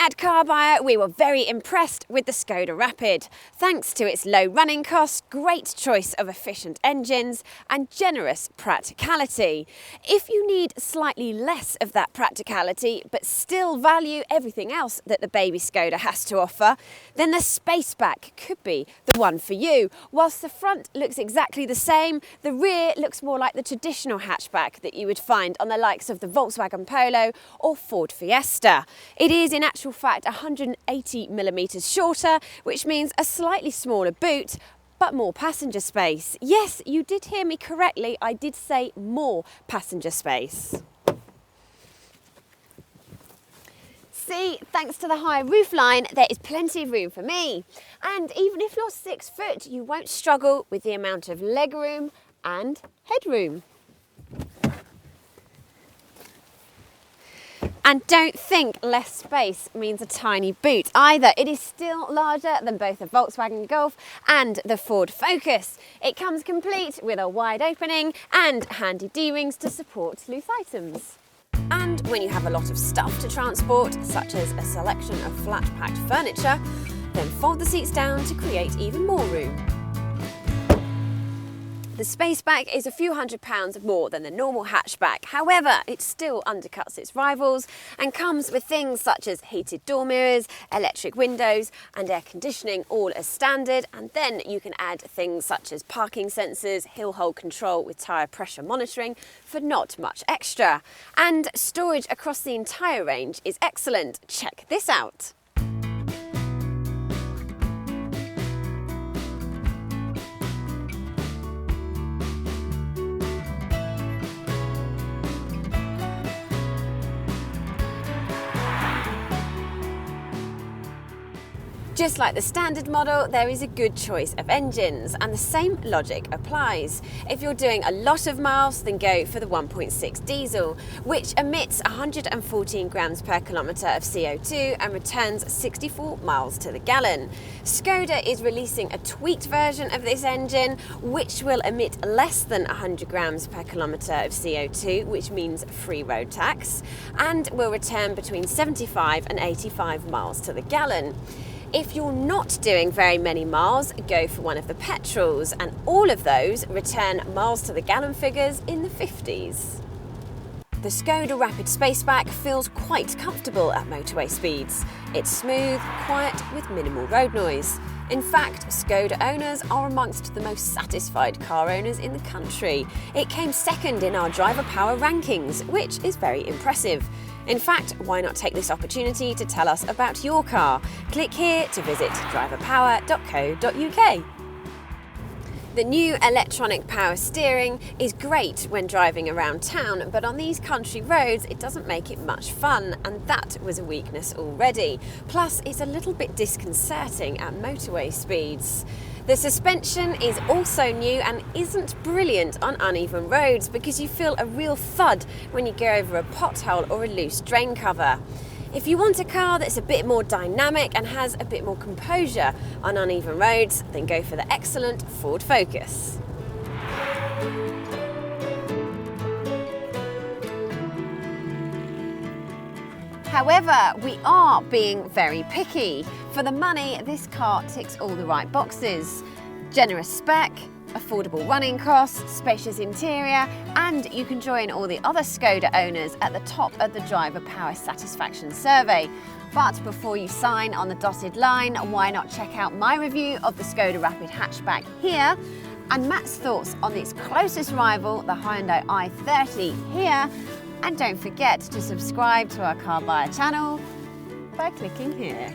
At CarBuyer, we were very impressed with the Skoda Rapid, thanks to its low running costs, great choice of efficient engines, and generous practicality. If you need slightly less of that practicality, but still value everything else that the baby Skoda has to offer, then the Spaceback could be the one for you. Whilst the front looks exactly the same, the rear looks more like the traditional hatchback that you would find on the likes of the Volkswagen Polo or Ford Fiesta. It is in actual fact 180mm shorter, which means a slightly smaller boot, but more passenger space. Yes, you did hear me correctly, I did say more passenger space. See, thanks to the high roofline, there is plenty of room for me. And even if you're 6 foot, you won't struggle with the amount of legroom and headroom. And don't think less space means a tiny boot either. It is still larger than both the Volkswagen Golf and the Ford Focus. It comes complete with a wide opening and handy D-rings to support loose items. And when you have a lot of stuff to transport, such as a selection of flat-packed furniture, then fold the seats down to create even more room. The Spaceback is a few £100s more than the normal hatchback. However, it still undercuts its rivals and comes with things such as heated door mirrors, electric windows and air conditioning all as standard, and then you can add things such as parking sensors, hill hold control with tyre pressure monitoring for not much extra. And storage across the entire range is excellent. Check this out. Just like the standard model, there is a good choice of engines, and the same logic applies. If you're doing a lot of miles, then go for the 1.6 diesel, which emits 114 grams per kilometre of CO2 and returns 64 miles to the gallon. Skoda is releasing a tweaked version of this engine, which will emit less than 100 grams per kilometre of CO2, which means free road tax, and will return between 75 and 85 miles to the gallon. If you're not doing very many miles, go for one of the petrols, and all of those return miles to the gallon figures in the 50s. The Skoda Rapid Spaceback feels quite comfortable at motorway speeds. It's smooth, quiet, with minimal road noise. In fact, Skoda owners are amongst the most satisfied car owners in the country. It came second in our driver power rankings, which is very impressive. In fact, why not take this opportunity to tell us about your car? Click here to visit driverpower.co.uk. The new electronic power steering is great when driving around town, but on these country roads it doesn't make it much fun, and that was a weakness already. Plus, it's a little bit disconcerting at motorway speeds. The suspension is also new and isn't brilliant on uneven roads because you feel a real thud when you go over a pothole or a loose drain cover. If you want a car that's a bit more dynamic and has a bit more composure on uneven roads, then go for the excellent Ford Focus. However, we are being very picky. For the money, this car ticks all the right boxes. Generous spec, affordable running costs, spacious interior, and you can join all the other Skoda owners at the top of the driver power satisfaction survey. But before you sign on the dotted line, why not check out my review of the Skoda Rapid hatchback here, and Matt's thoughts on its closest rival, the Hyundai i30 here. And don't forget to subscribe to our CarBuyer channel by clicking here.